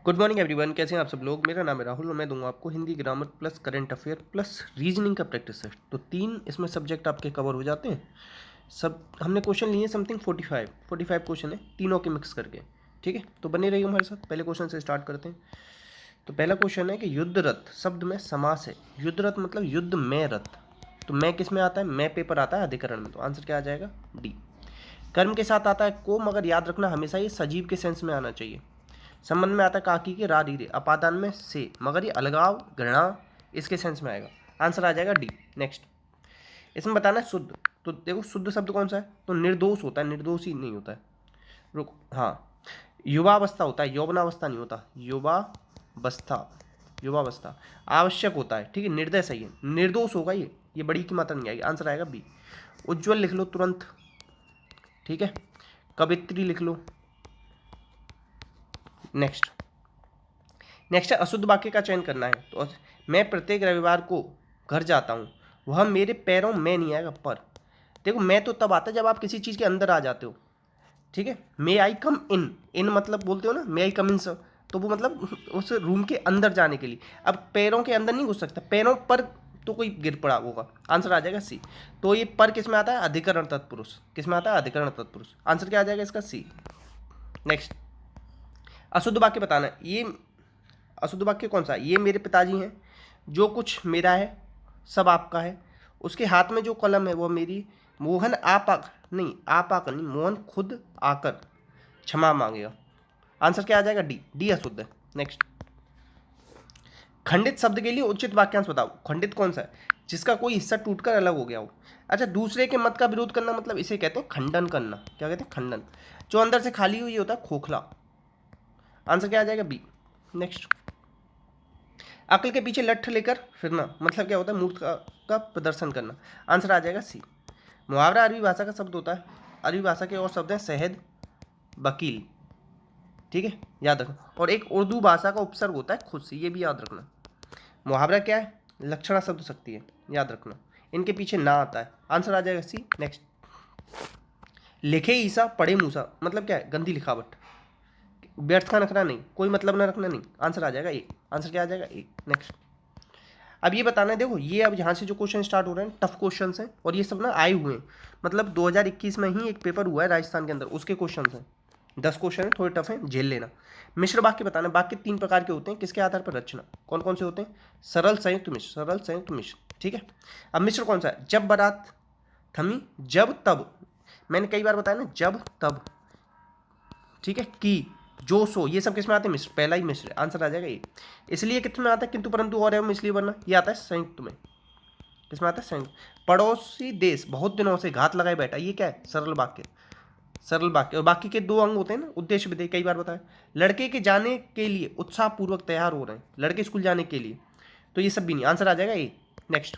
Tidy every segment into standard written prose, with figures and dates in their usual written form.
Good morning everyone, कैसे हैं आप सब लोग। मेरा नाम है राहुल और मैं दूंगा आपको Hindi grammar plus current affair plus reasoning का प्रैक्टिस सेट। तो 3 इसमें सब्जेक्ट आपके कवर हो जाते हैं। सब हमने क्वेश्चन लिए समथिंग 45 क्वेश्चन है तीनों के मिक्स करके। ठीक है, तो बने रहिए हमारे साथ। पहले क्वेश्चन से स्टार्ट करते हैं। तो पहला क्वेश्चन है कि युद्ध रथ शब्द में समास है। युद्ध रथ मतलब युद्ध में रथ। तो मैं किस में आता है? मैं पेपर आता है अधिकरण में। तो आंसर क्या आ जाएगा? डी। कर्म के साथ आता है को, मगर याद रखना हमेशा ये सजीव के सेंस में आना चाहिए। संबंध में आता है काकी के रा री रे, अपादान में से, मगर ये अलगाव घृणा इसके सेंस में आएगा। आंसर आ जाएगा डी। नेक्स्ट, इसमें बताना है शुद्ध। तो देखो शुद्ध शब्द कौन सा है? तो निर्दोष होता है, निर्दोष ही नहीं होता है। रुको, हाँ, युवावस्था होता है, यौवनावस्था नहीं होता। युवावस्था, युवावस्था आवश्यक होता है। ठीक है, निर्दय सही है, निर्दोष होगा ये बड़ी की मात्रा नहीं आएगी। आंसर आएगा बी। उज्ज्वल लिख लो तुरंत। ठीक है, कवित्री लिख लो। नेक्स्ट, नेक्स्ट है अशुद्ध वाक्य का चयन करना है। तो मैं प्रत्येक रविवार को घर जाता हूँ, वह मेरे पैरों में नहीं आएगा पर। देखो मैं तो तब आता है जब आप किसी चीज़ के अंदर आ जाते हो। ठीक है, मे आई कम इन, इन मतलब बोलते हो ना, मे आई कम इन सर, तो वो मतलब उस रूम के अंदर जाने के लिए। अब पैरों के अंदर नहीं घुस सकता, पैरों पर तो कोई गिर पड़ा होगा। आंसर आ जाएगा सी। तो ये पर किस में आता है? अधिकरण तत्पुरुष। किस में आता है? अधिकरण तत्पुरुष। आंसर क्या आ जाएगा इसका? सी। नेक्स्ट, अशुद्ध वाक्य बताना है। ये अशुद्ध वाक्य कौन सा है? ये मेरे पिताजी हैं, जो कुछ मेरा है सब आपका है, उसके हाथ में जो कलम है वो मेरी, मोहन आप आ नहीं, आप आकर नहीं, मोहन खुद आकर क्षमा मांगेगा। आंसर क्या आ जाएगा? डी। डी अशुद्ध है। नेक्स्ट, खंडित शब्द के लिए उचित वाक्यांश बताओ। खंडित कौन सा है? जिसका कोई हिस्सा टूटकर अलग हो गया हो। अच्छा, दूसरे के मत का विरोध करना मतलब इसे कहते हैं खंडन करना। क्या कहते हैं? खंडन। जो अंदर से खाली हुई होता है खोखला। आंसर क्या आ जाएगा? बी। नेक्स्ट, अकल के पीछे लठ लेकर फिरना मतलब क्या होता है? मूर्ख का प्रदर्शन करना। आंसर आ जाएगा सी। मुहावरा अरबी भाषा का शब्द होता है। अरबी भाषा के और शब्द हैं शहद, वकील। ठीक है, याद रखना। और एक उर्दू भाषा का उपसर्ग होता है खुद से, ये भी याद रखना। मुहावरा क्या है? लक्षणा शब्द शक्ति है, याद रखना। इनके पीछे ना आता है। आंसर आ जाएगा सी। नेक्स्ट, लिखे ईसा पढ़े मूसा मतलब क्या है? गंदी लिखावट, व्यर्थ का नखरा नहीं, कोई मतलब ना रखना नहीं। आंसर आ जाएगा ए। आंसर क्या आ जाएगा? ए। नेक्स्ट, अब ये बताना है, देखो ये अब यहाँ से जो क्वेश्चन स्टार्ट हो रहे हैं टफ क्वेश्चन हैं और ये सब ना आए हुए हैं। मतलब 2021 में ही एक पेपर हुआ है राजस्थान के अंदर, उसके क्वेश्चन हैं। 10 क्वेश्चन हैं, थोड़े टफ हैं, झेल लेना। मिश्र वाक्य बताना। वाक्य 3 प्रकार के होते हैं, किसके आधार पर रचना? कौन कौन से होते हैं? सरल, संयुक्त, मिश्र। सरल, संयुक्त, मिश्र। ठीक है, अब मिश्र कौन सा है? जब बारात थमी, जब तब, मैंने कई बार बताया ना, जब तब। ठीक है, की, जो सो, ये सब किस में आते हैं? मिश्र। पहला ही मिश्र है। आंसर आ जाएगा ये। इसलिए किस में आता है? किंतु परंतु और एवं इसलिए वरना, ये आता है संयुक्त में। किसमें आता है? संयुक्त। पड़ोसी देश बहुत दिनों से घात लगाए बैठा, ये क्या है? सरल वाक्य। सरल वाक्य। और बाकी के 2 अंग होते हैं ना, उद्देश्य विधेय, कई बार बताया। लड़के के जाने के लिए उत्साह पूर्वक तैयार हो रहे हैं, लड़के स्कूल जाने के लिए, तो ये सब भी नहीं। आंसर आ जाएगा ए। नेक्स्ट,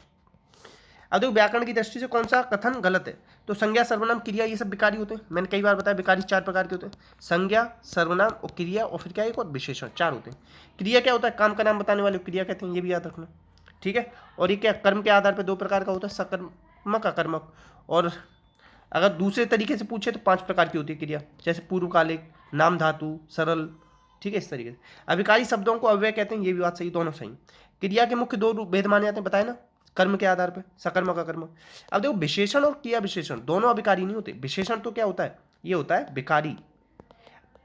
अब देखो व्याकरण की दृष्टि से कौन सा कथन गलत है? तो संज्ञा, सर्वनाम, क्रिया, ये सब विकारी होते हैं। मैंने कई बार बताया विकारी 4 प्रकार के होते हैं। संज्ञा, सर्वनाम और क्रिया, और फिर क्या एक और विशेषण, 4 होते हैं। क्रिया क्या होता है? काम का नाम बताने वाले क्रिया कहते हैं, ये भी याद रखना। ठीक है, और ये क्या कर्म के आधार पर 2 प्रकार का होता है, सकर्मक, अकर्मक। और अगर दूसरे तरीके से पूछे तो 5 प्रकार की होती है क्रिया, जैसे पूर्वकालिक, नाम धातु, सरल। ठीक है, इस तरीके से। अभिकारी शब्दों को अव्यय कहते हैं, ये भी बात सही, दोनों सही। क्रिया के मुख्य 2 रूप भेद माने जाते हैं, बताए ना, कर्म के आधार पर, सकर्मक, अकर्मक। अब देखो विशेषण और क्रिया विशेषण दोनों अभिकारी नहीं होते। विशेषण तो क्या होता है? ये होता है विकारी,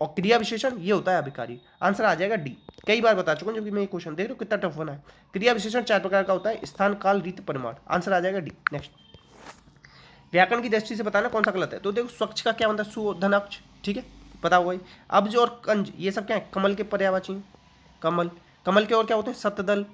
और क्रिया विशेषण ये होता है अभिकारी। आंसर आ जाएगा डी। कई बार बता चुका हूं, जबकि मैं ये क्वेश्चन देख रहे हो कितना टफ बना है। क्रिया विशेषण 4 प्रकार का होता है, स्थान, काल, रीति, परिमाण। आंसर आ जाएगा डी। नेक्स्ट, व्याकरण की दृष्टि से बताना कौन सा गलत है। तो देखो स्वच्छ का क्या मतलब? सुधनाक्ष। ठीक है, पता होगा ही। अब्ज और कंज ये सब क्या है? कमल के पर्यायवाची हैं। कमल, कमल के और क्या होते हैं? शतदल,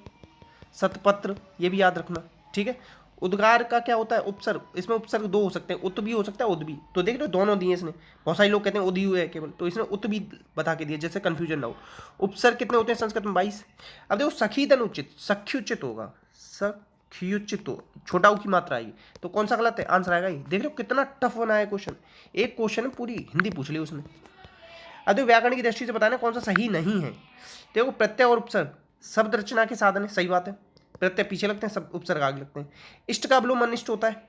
शतपत्र, ये भी याद रखना। ठीक है, उद्गार का क्या होता है? उपसर्ग। इसमें उपसर्ग 2 हो सकते हैं, उत भी हो सकता है, उद भी। तो देख रहे हो दोनों दिए इसने। बहुत सारे लोग कहते हैं उदी हुए है केवल, तो इसने उत भी बता के दिया, जैसे कंफ्यूजन ना हो। उपसर्ग कितने होते हैं संस्कृत में? 22। अब देखो सखीदन उचित, सख्युचित होगा, सख्युचित हो, छोटा ऊ की मात्रा आएगी। तो कौन सा गलत है? आंसर आएगा ये। देख रहे हो कितना टफ बना है क्वेश्चन। एक क्वेश्चन में पूरी हिंदी पूछ ली उसने। अब देखो व्याकरण की दृष्टि से बताना कौन सा सही नहीं है। देखो प्रत्यय और उपसर्ग शब्द रचना के साधन है, सही बात है। प्रत्यय पीछे लगते हैं, सब उपसर्ग आगे लगते हैं। इष्ट का अवलोम अनिष्ट होता है,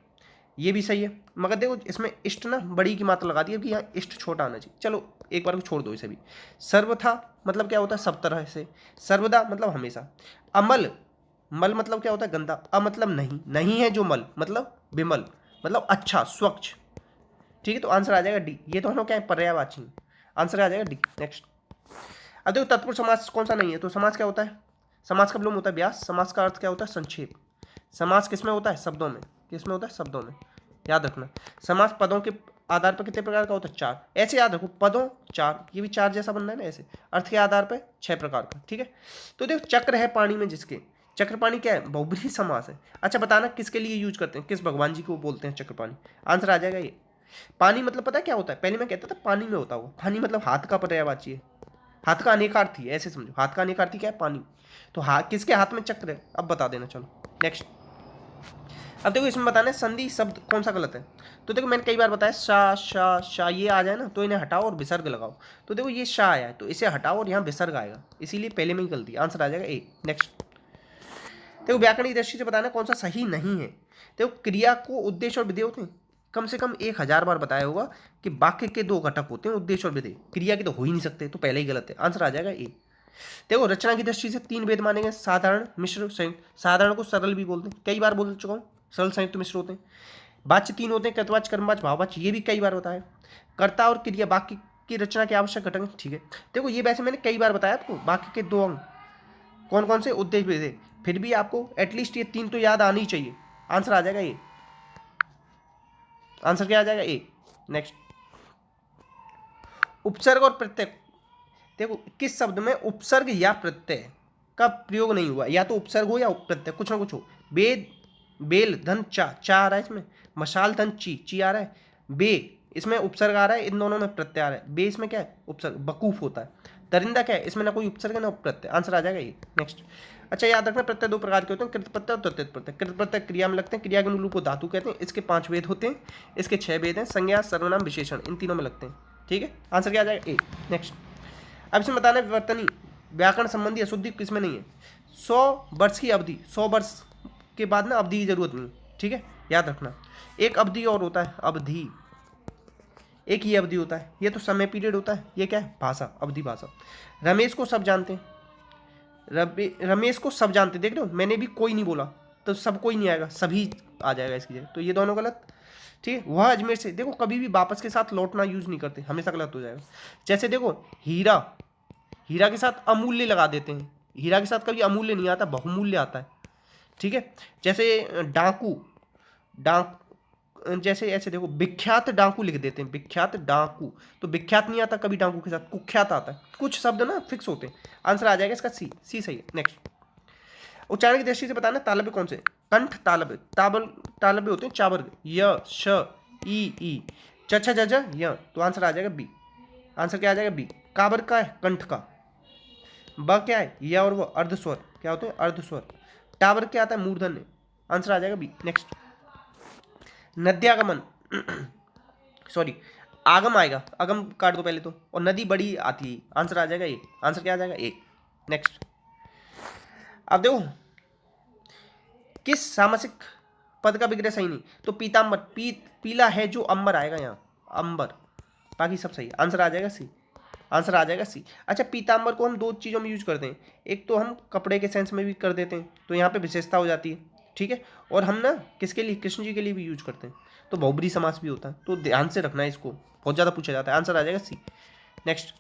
ये भी सही है, मगर देखो इसमें इष्ट ना बड़ी की मात्रा लगा दी है कि यहाँ इष्ट छोटा आना चाहिए। चलो एक बार को छोड़ दो इसे भी। सर्वथा मतलब क्या होता है, सब तरह से। सर्वदा मतलब हमेशा। अमल, मल मतलब क्या होता है, गंदा। अ मतलब नहीं, नहीं है जो मल मतलब विमल, मतलब अच्छा स्वच्छ। ठीक है, तो आंसर आ जाएगा डी। ये दोनों क्या है, पर्यायवाची। आंसर आ जाएगा डी। नेक्स्ट। अब देखो तत्पुरुष समास कौन सा नहीं है, तो समास क्या होता है, समास का विलोम होता है व्यास। समास का अर्थ क्या होता है, संक्षेप। समास किसमें होता है, शब्दों में। किसमें होता है, शब्दों में। याद रखना। समास पदों के आधार पर कितने प्रकार का होता है, चार। ऐसे याद रखो, पदों चार, ये भी चार जैसा बनना है ना ऐसे। अर्थ के आधार पर छह प्रकार का। ठीक है, तो देखो चक्र है पानी में जिसके, चक्रपाणी क्या है, बहुब्रीहि समास है। अच्छा बताना किसके लिए यूज करते हैं, किस भगवान जी को बोलते हैं चक्रपाणी। आंसर आ जाएगा ये। पानी मतलब पता है क्या होता है, पहले मैं कहता था पानी में होता हुआ, पानी मतलब हाथ का पर्यायवाची है। हाथ का अनेकार्थी है, ऐसे समझो, हाथ का अनेकार्थी क्या है, पानी। तो हाथ किसके हाथ में चक्र है, अब बता देना। चलो नेक्स्ट। अब देखो इसमें बताना है संधि शब्द कौन सा गलत है। तो देखो मैंने कई बार बताया, शा शा शा ये आ जाए ना तो इन्हें हटाओ और विसर्ग लगाओ। तो देखो ये शा आया है तो इसे हटाओ और यहाँ विसर्ग आएगा, इसीलिए पहले में ही गलती। आंसर आ जाएगा ए। नेक्स्ट। देखो व्याकरण की दृष्टि से बताना कौन सा सही नहीं है। देखो क्रिया को उद्देश्य और विधेय होते हैं, कम से कम 1000 बार बताया होगा कि वाक्य के दो घटक होते हैं, उद्देश्य और विधेय। क्रिया के तो हो ही नहीं सकते, तो पहले ही गलत है। आंसर आ जाएगा ए। देखो रचना की दृष्टि से 3 भेद माने गए, साधारण मिश्र संयुक्त। साधारण को सरल भी बोलते हैं, कई बार बोल चुका हूँ। सरल संयुक्त मिश्र होते हैं। वाच्य 3 होते हैं, कृतवाच्य कर्मवाच्य भाववाच्य, ये भी कई बार बताया। कर्ता और क्रिया वाक्य की रचना के आवश्यक घटक हैं। ठीक है, देखो ये वैसे मैंने कई बार बताया आपको, वाक्य के दो अंग कौन कौन से, उद्देश्य विधेय। फिर भी आपको एटलीस्ट ये 3 तो याद आनी ही चाहिए। आंसर आ जाएगा ये। आंसर क्या आ जाएगा, ए। नेक्स्ट। उपसर्ग और प्रत्यय। देखो किस शब्द में उपसर्ग या प्रत्यय का प्रयोग नहीं हुआ, या तो उपसर्ग हो या प्रत्यय, कुछ ना कुछ हो। बेद, बेल धन चा, चा आ रहा है इसमें। मशाल धन ची, ची आ रहा है। बे इसमें उपसर्ग आ रहा है, इन दोनों में प्रत्यय आ रहा है। बे इसमें क्या है, उपसर्ग। बकूफ होता है। दरिंदा क्या है, इसमें ना कोई उपसर्ग है ना प्रत्यय। आंसर आ जाएगा ये। नेक्स्ट। अच्छा याद रखना, प्रत्यय दो प्रकार के होते हैं, कृत प्रत्यय और तद्धित प्रत्यय। कृत प्रत्यय क्रिया में लगते हैं, क्रिया के मूल को धातु कहते हैं। इसके 5 वेद होते हैं, इसके 6 वेद हैं, संज्ञा सर्वनाम विशेषण, इन तीनों में लगते हैं। ठीक है, आंसर क्या आ जाएगा, ए। नेक्स्ट। अब इसमें बताना है विवर्तनी व्याकरण संबंधी अशुद्धि किसमें नहीं है। 100 वर्ष की अवधि, 100 वर्ष के बाद ना अवधि की जरूरत नहीं। ठीक है, याद रखना। एक अवधि और होता है अवधि, एक ही अवधि होता है, ये तो समय पीरियड होता है, ये क्या है, भाषा, अवधि भाषा। रमेश को सब जानते हैं, रमेश को सब जानते, देख रहे हो मैंने भी कोई नहीं बोला, तो सब कोई नहीं आएगा, सभी आ जाएगा इसकी जगह, तो ये दोनों गलत। ठीक है, वह अजमेर से, देखो कभी भी वापस के साथ लौटना यूज नहीं करते, हमेशा गलत हो जाएगा। जैसे देखो हीरा, हीरा के साथ अमूल्य लगा देते हैं, हीरा के साथ कभी अमूल्य नहीं आता, बहुमूल्य आता है। ठीक है, जैसे डाकू, डाक जैसे ऐसे देखो विख्यात डाकू लिख देते हैं, विख्यात डाकू, तो विख्यात नहीं आता कभी डाकू के साथ, कुख्यात आता है। कुछ शब्द ना फिक्स होते हैं। आंसर आ जाएगा इसका सी, सी सही है। नेक्स्ट। उच्चारण की दृष्टि से बताना तालव्य कौन से, कंठ तालव्य, ताबल तालव्य होते हैं, चावर, य श ई च छ ज ज य, तो आंसर आ जाएगा बी। आंसर क्या आ जाएगा बी। काबर का है, कंठ का। ब क्या है, य और वो अर्धस्वर क्या होते हैं, अर्धस्वर। टावर क्या आता है, मूर्धन्य। आंसर आ जाएगा बी। नेक्स्ट। नद्यागमन सॉरी आगम आएगा, अगम काट दो पहले तो, और नदी बड़ी आती है, आंसर आ जाएगा ए। आंसर क्या आ जाएगा ए। नेक्स्ट। अब देखो किस सामासिक पद का विग्रह सही नहीं, तो पीताम्बर, पीला है जो अंबर आएगा यहाँ, अंबर, बाकी सब सही। आंसर आ जाएगा सी। आंसर आ जाएगा सी। अच्छा पीताम्बर को हम दो चीज़ों में यूज करते हैं, एक तो हम कपड़े के सेंस में भी कर देते हैं, तो यहाँ पे विशेषता हो जाती है। ठीक है, और हम ना किसके लिए, कृष्ण जी के लिए भी यूज करते हैं, तो बहुब्रीहि समास भी होता है, तो ध्यान से रखना है इसको, बहुत ज़्यादा पूछा जाता है। आंसर आ जाएगा सी। नेक्स्ट।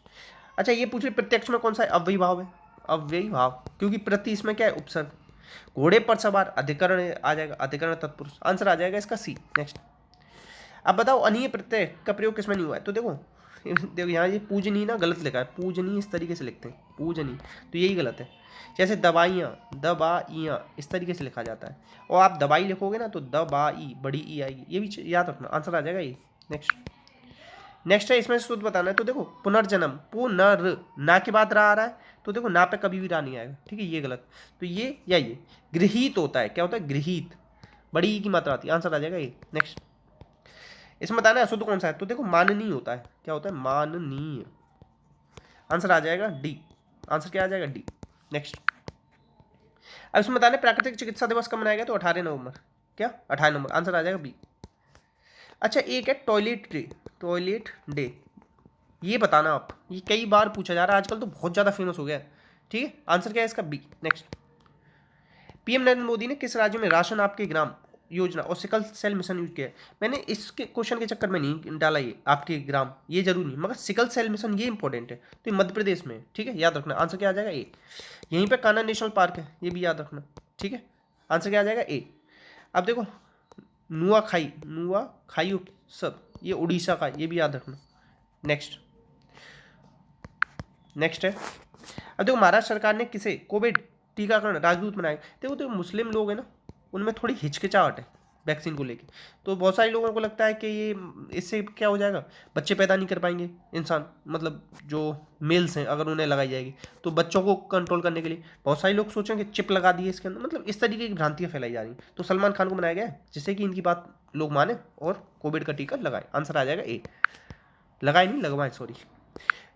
अच्छा ये पूछ रहे प्रत्यक्ष में कौन सा है, अव्ययी भाव है, अव्ययी भाव, क्योंकि प्रति इसमें क्या है, उपसर्ग। घोड़े पर सवार, अधिकरण आ जाएगा, अधिकरण तत्पुरुष। आंसर आ जाएगा इसका सी। नेक्स्ट। अब बताओ अनीय प्रत्यय का प्रयोग किसमें नहीं हुआ है, तो देखो देखो यहाँ ये पूजनी ना गलत लिखा है, पूजनी इस तरीके से लिखते हैं, पूजनी, तो यही गलत है। जैसे दवाइयाँ, दबाइयाँ इस तरीके से लिखा जाता है, और आप दवाई लिखोगे ना तो दबाई बड़ी ई आएगी, ये भी याद रखना। आंसर आ जाएगा ये। नेक्स्ट। नेक्स्ट है इसमें शुद्ध बताना है, तो देखो पुनर्जन्म, पुनर ना के बाद रा आ रहा है, तो देखो ना पे कभी भी रा नहीं आएगा। ठीक है, ये गलत, तो ये या ये। गृहीत होता है, क्या होता है, गृहीत, बड़ी ई की मात्रा आती है। आंसर आ जाएगा ये। नेक्स्ट। इसमें बताना है अशुद्ध कौन सा है, तो देखो माननीय होता है, क्या होता है, माननीय। आंसर आ जाएगा डी। आंसर क्या आ जाएगा, डी। नेक्स्ट। अब इसमें बताना है प्राकृतिक चिकित्सा दिवस कब मनाया गया, तो 18 नवंबर, क्या 18 नवंबर। आंसर आ जाएगा बी। अच्छा एक है टॉयलेट डे, टॉयलेट डे, ये बताना आप, ये कई बार पूछा जा रहा है आजकल, तो बहुत ज़्यादा फेमस हो गया है। ठीक है, आंसर क्या है इसका? B. Next, PM Narendra Modi ने किस राज्य में राशन आपके ग्राम योजना और सिकल सेल मिशन यूज किया है? मैंने इसके क्वेश्चन के चक्कर में नहीं डाला ये आपके ग्राम, ये जरूरी नहीं, मगर सिकल सेल मिशन ये इंपॉर्टेंट है, तो ये मध्य प्रदेश में है। ठीक है, याद रखना, आंसर क्या आ जाएगा? ए। यहीं पे कान्हा नेशनल पार्क है, ये भी याद रखना। ठीक है, आंसर क्या आ जाएगा? ए। अब देखो नुआखाई, नुआखाई उत्सव, ये उड़ीसा का, ये भी याद रखना। नेक्स्ट, नेक्स्ट है, अब देखो महाराष्ट्र सरकार ने किसे कोविड टीकाकरण राजदूत बनाया? देखो तो मुस्लिम लोग हैं ना, उनमें थोड़ी हिचकिचाहट है वैक्सीन को लेके, तो बहुत सारे लोगों को लगता है कि ये इससे क्या हो जाएगा, बच्चे पैदा नहीं कर पाएंगे इंसान, मतलब जो मेल्स हैं अगर उन्हें लगाई जाएगी, तो बच्चों को कंट्रोल करने के लिए बहुत सारे लोग सोचें कि चिप लगा दी है इसके अंदर, मतलब इस तरीके की भ्रांतियाँ फैलाई जा रही हैं, तो सलमान खान को बनाया गया है जिससे कि इनकी बात लोग माने और कोविड का टीका लगाए। आंसर आ जाएगा ए, लगाए नहीं लगवाएं, सॉरी।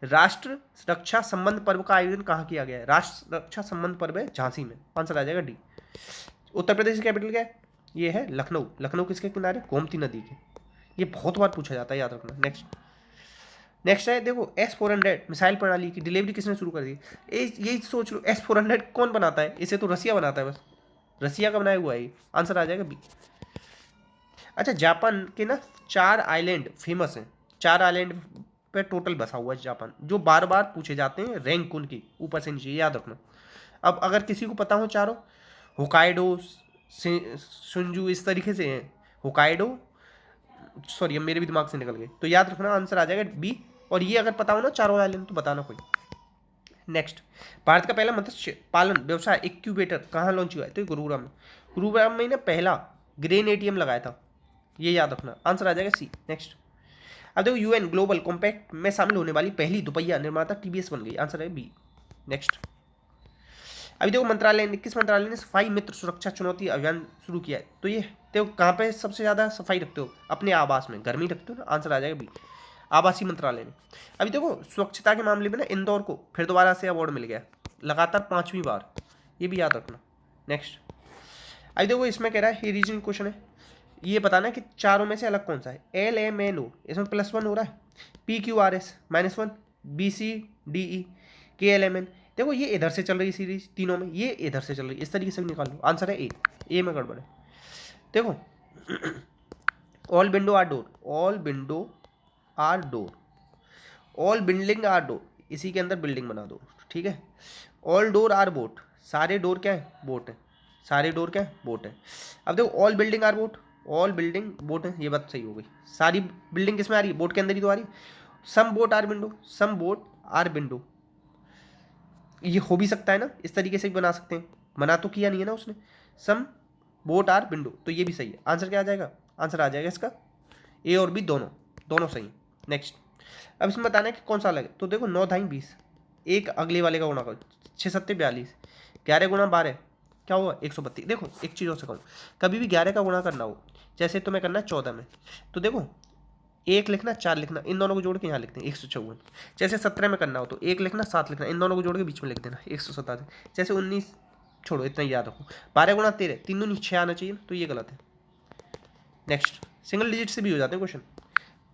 राष्ट्र रक्षा संबंध पर्व का आयोजन कहाँ किया गया है? राष्ट्र रक्षा संबंध पर्व है झांसी में, आंसर आ जाएगा डी। उत्तर प्रदेश की कैपिटल क्या है? ये है लखनऊ। लखनऊ किसके किनारे? गोमती नदी के। ये बहुत बार पूछा जाता है, याद रखना। नेक्स्ट, नेक्स्ट है देखो S-400 मिसाइल प्रणाली की डिलीवरी किसने शुरू कर दी? यही सोच लो, S-400 कौन बनाता है? इसे तो रसिया बनाता है, बस रसिया का बनाया हुआ है ये। आंसर आ जाएगा बी। अच्छा जापान के ना 4 आइलैंड फेमस हैं, 4 आइलैंड पे टोटल बसा हुआ है जापान, जो बार बार पूछे जाते हैं रैंक उनकी ऊपर से नीचे, याद रखना। अब अगर किसी को पता हो चारों, होकाइडो, सुंजू, इस तरीके से हैं। होकाइडो, सॉरी अब मेरे भी दिमाग से निकल गए, तो याद रखना आंसर आ जाएगा बी। और ये अगर पता हो ना चारों आइलैंड, तो बताना कोई। नेक्स्ट, भारत का पहला मत्स्य पालन व्यवसाय इंक्यूबेटर कहाँ लॉन्च हुआ है? तो गुरुग्राम में। गुरुग्राम में ना पहला ग्रेन एटीएम लगाया था, ये याद रखना। आंसर आ जाएगा सी। नेक्स्ट, अब देखो यूएन ग्लोबल कॉम्पैक्ट में शामिल होने वाली पहली दुपहिया निर्माता टीवीएस बन गई। आंसर है बी। नेक्स्ट, अभी देखो मंत्रालय ने, किस मंत्रालय ने सफाई मित्र सुरक्षा चुनौती अभियान शुरू किया है? तो ये देखो कहाँ पे सबसे ज़्यादा सफाई रखते हो? अपने आवास में, घर में ही रखते हो ना। आंसर आ जाएगा बी, आवासीय मंत्रालय ने। अभी देखो स्वच्छता के मामले में ना इंदौर को फिर दोबारा से अवार्ड मिल गया, लगातार 5वीं बार, ये भी याद रखना। नेक्स्ट, अभी देखो इसमें कह रहा है, ये रीजनिंग क्वेश्चन है, ये बताना कि चारों में से अलग कौन सा है? LMNO, इसमें +1 हो रहा है, PQRS -1, BCDE, KLMN। देखो ये इधर से चल रही सीरीज तीनों में, ये इधर से चल रही, इस तरीके से भी निकाल लो। आंसर है ए में गड़बड़ है। देखो all window are door, all window are door, all building are door, इसी के अंदर बिल्डिंग बना दो। ठीक है, ऑल डोर आर बोट, सारे डोर क्या है? बोट है, सारे डोर क्या है? बोट है। अब देखो all building are boat, all building boat है, ये बात सही हो गई। सारी बिल्डिंग किसमें आ रही है? बोट के अंदर ही तो आ रही है। Some boat are window, some boat are window, ये हो भी सकता है ना, इस तरीके से भी बना सकते हैं, मना तो किया नहीं है ना उसने। सम बोट आर विंडो, तो ये भी सही है। आंसर क्या आ जाएगा? आंसर आ जाएगा इसका ए और बी, दोनों दोनों सही। नेक्स्ट, अब इसमें बताना है कि कौन सा अलग है। तो देखो 9 दाई 20, एक अगले वाले का गुणा करो, 6 7 42, 11 गुणा 12 क्या हुआ? 132। देखो एक चीज़ और से करो, कभी भी 11 का गुणा करना हो, जैसे तुम्हें करना है 14 में, तो देखो 1 लिखना 4 लिखना, इन दोनों को जोड़ के यहाँ लिखते हैं 154। जैसे 17 में करना हो तो 1 लिखना 7 लिखना, इन दोनों को जोड़ के बीच में लिख देना 187। जैसे 19, छोड़ो इतना ही याद रखो, 12 गुणा 13, 3 दूनी 6 आना चाहिए, तो ये गलत है। नेक्स्ट, सिंगल डिजिट से भी हो जाते हैं क्वेश्चन।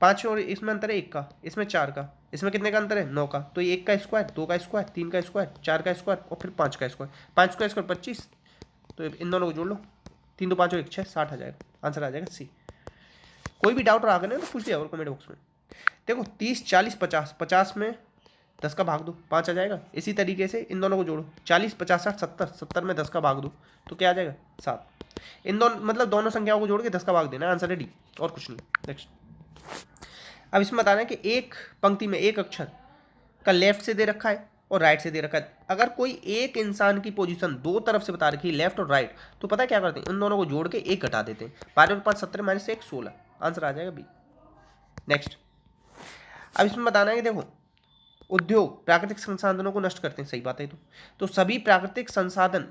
5 और इसमें अंतर है 1 का, इसमें 4 का, इसमें कितने का अंतर है? 9 का, तो ये 1 का स्क्वायर, 2 का स्क्वायर, 3 का स्क्वायर, 4 का स्क्वायर और फिर 5 का स्क्वायर। 5 का स्क्वायर 25, तो इन दोनों को जोड़ लो, 3 2 5 और 1 6, 60 आ जाएगा। आंसर आ जाएगा सी। कोई भी डाउट रहा करना तो पूछ लिया और कमेंट बॉक्स में। देखो 30 40 50, 50 में 10 का भाग दो, 5 आ जाएगा। इसी तरीके से इन दोनों को जोड़ो, 40 50 60 70, 70 में 10 का भाग दो, तो क्या आ जाएगा? 7। इन दोनों मतलब दोनों संख्याओं को जोड़ के 10 का भाग देना, आंसर है डी, और कुछ नहीं। नेक्स्ट, अब इसमें बताना है कि एक पंक्ति में एक अक्षर का लेफ्ट से दे रखा है और राइट से दे रखा है। अगर कोई एक इंसान की पोजीशन दो तरफ से बता रखी है, लेफ्ट और राइट, तो पता है क्या करते हैं? इन दोनों को जोड़ के एक घटा देते हैं। 5 और 5 17 -1 16, आंसर आ जाएगा बी। नेक्स्ट, अब इसमें बताना है कि देखो उद्योग प्राकृतिक संसाधनों को नष्ट करते हैं, सही बात है। तो सभी प्राकृतिक संसाधन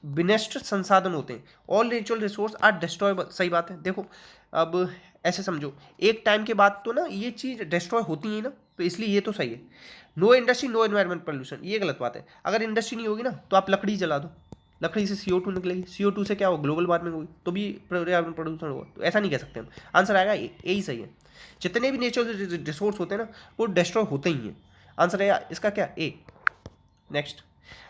विनष्ट संसाधन होते हैं। ऑल नेचुरल रिसोर्स आर डिस्ट्रॉयबल, सही बात है। देखो अब ऐसे समझो, एक टाइम के बाद तो ना ये चीज़ डिस्ट्रॉय होती है ना, तो इसलिए ये तो सही है। Know industry no environment pollution, ये गलत बात है। अगर इंडस्ट्री नहीं होगी ना, तो आप लकड़ी जला दो, लकड़ी से CO2 निकलेगी, CO2 से क्या होगा, ग्लोबल वार्मिंग होगी, तो भी पर्यावरण प्रदूषण होगा। तो ऐसा नहीं कह सकते हम, आंसर आएगा ए ही सही है। जितने भी नेचुरल रिसोर्स होते हैं ना वो डिस्ट्रॉय होते ही हैं। आंसर है इसका क्या, ए। नेक्स्ट,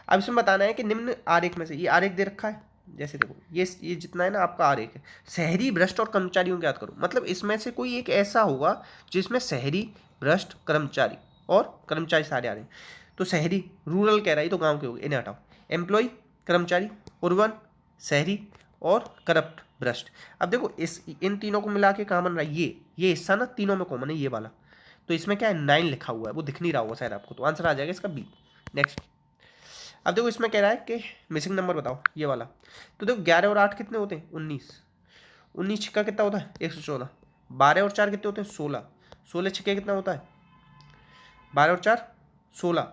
अब इसमें बताना है कि निम्न आरेख में से, ये आरेख दे रखा है, जैसे देखो ये जितना है ना आपका आरेख है, शहरी भ्रष्ट और कर्मचारियों की याद करो, मतलब इसमें से कोई एक ऐसा होगा जिसमें शहरी भ्रष्ट कर्मचारी और कर्मचारी सारे आ रहे हैं। तो शहरी, रूरल कह रहा है तो गांव के हो गए, इन्हें हटाओ। एम्प्लॉय कर्मचारी, अर्बन शहरी, और करप्ट भ्रष्ट। अब देखो इस इन तीनों को मिला के कहाँ बन रहा है, ये हिस्सा ना तीनों में कॉमन है, ये वाला। तो इसमें क्या है, 9 लिखा हुआ है, वो दिख नहीं रहा होगा शायद आपको, तो आंसर आ जाएगा इसका बी। नेक्स्ट, अब देखो इसमें कह रहा है कि मिसिंग नंबर बताओ, ये वाला। तो देखो 11 और 8 कितने होते हैं, 19। 19 छिक्का कितना होता है, 114। 12 और 4 कितने होते हैं, 16। 16 छिक्के कितना होता है, 12 और 4 16।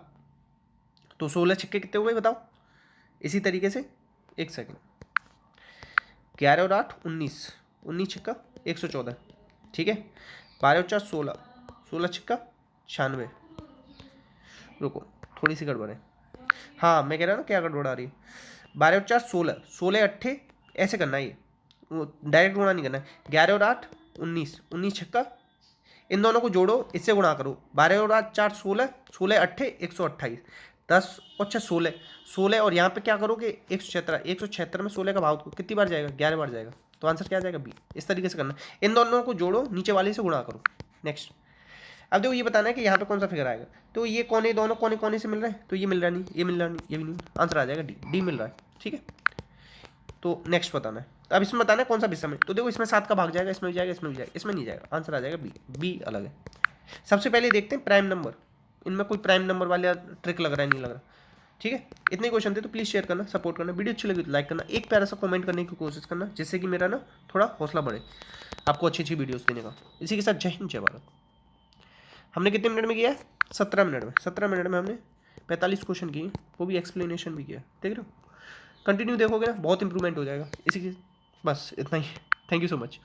तो 16 छिक्के कितने हो गए बताओ। इसी तरीके से, एक सेकेंड, 11 और 8 19, 19 छिक्का 114, ठीक है। 12 और 4 16, 16 छिक्का 96। रुको, थोड़ी सी गड़बड़ है, हाँ मैं कह रहा हूँ ना क्या गड़बड़ आ रही है। 12 और 4 16, 16 अट्ठे, ऐसे करना है, ये डायरेक्ट गुणा नहीं करना है। 11 और 8 19, 19 छक्का, इन दोनों को जोड़ो, इससे गुणा करो। 12 और 8 4 16, 16 अट्ठे 128, 10 और 6 16, 16 और यहाँ पे क्या करोगे 176, 176 में 16 का भाव कितनी बार जाएगा, 11 बार जाएगा। तो आंसर क्या आ जाएगा, बी। इस तरीके से करना, इन दोनों को जोड़ो, नीचे वाले से गुणा करो। नेक्स्ट, अब देखो ये बताना है कि यहाँ पे कौन सा फिगर आएगा। तो ये कोने, दोनों कोने कोने से मिल रहे हैं, तो ये मिल रहा नहीं, ये मिल रहा नहीं, ये भी नहीं, आंसर आ जाएगा डी, डी मिल रहा है, ठीक है। तो नेक्स्ट बताना है, तो अब इसमें बताना है कौन सा विषम है। तो देखो इसमें 7 का भाग जाएगा, इसमें भी जाएगा, इसमें भी जाएगा, इसमें नहीं जाएगा, आंसर आ जाएगा बी, बी अलग है। सबसे पहले देखते हैं प्राइम नंबर, इनमें कोई प्राइम नंबर वाला ट्रिक लग रहा है, नहीं लग रहा, ठीक है। इतने क्वेश्चन थे, तो प्लीज़ शेयर करना, सपोर्ट करना, वीडियो अच्छी लगी तो लाइक करना, एक प्यारा सा कमेंट करने की कोशिश करना, जिससे कि मेरा ना थोड़ा हौसला बढ़े आपको अच्छी अच्छी वीडियोस देने का। इसी के साथ जय हिंद, जय भारत। हमने कितने मिनट में किया है, 17 मिनट में, 17 मिनट में हमने 45 क्वेश्चन किए, वो भी एक्सप्लेनेशन भी किया, देख रहे हो। कंटिन्यू देखोगे ना बहुत इंप्रूवमेंट हो जाएगा। इसी के, बस इतना ही, थैंक यू सो मच।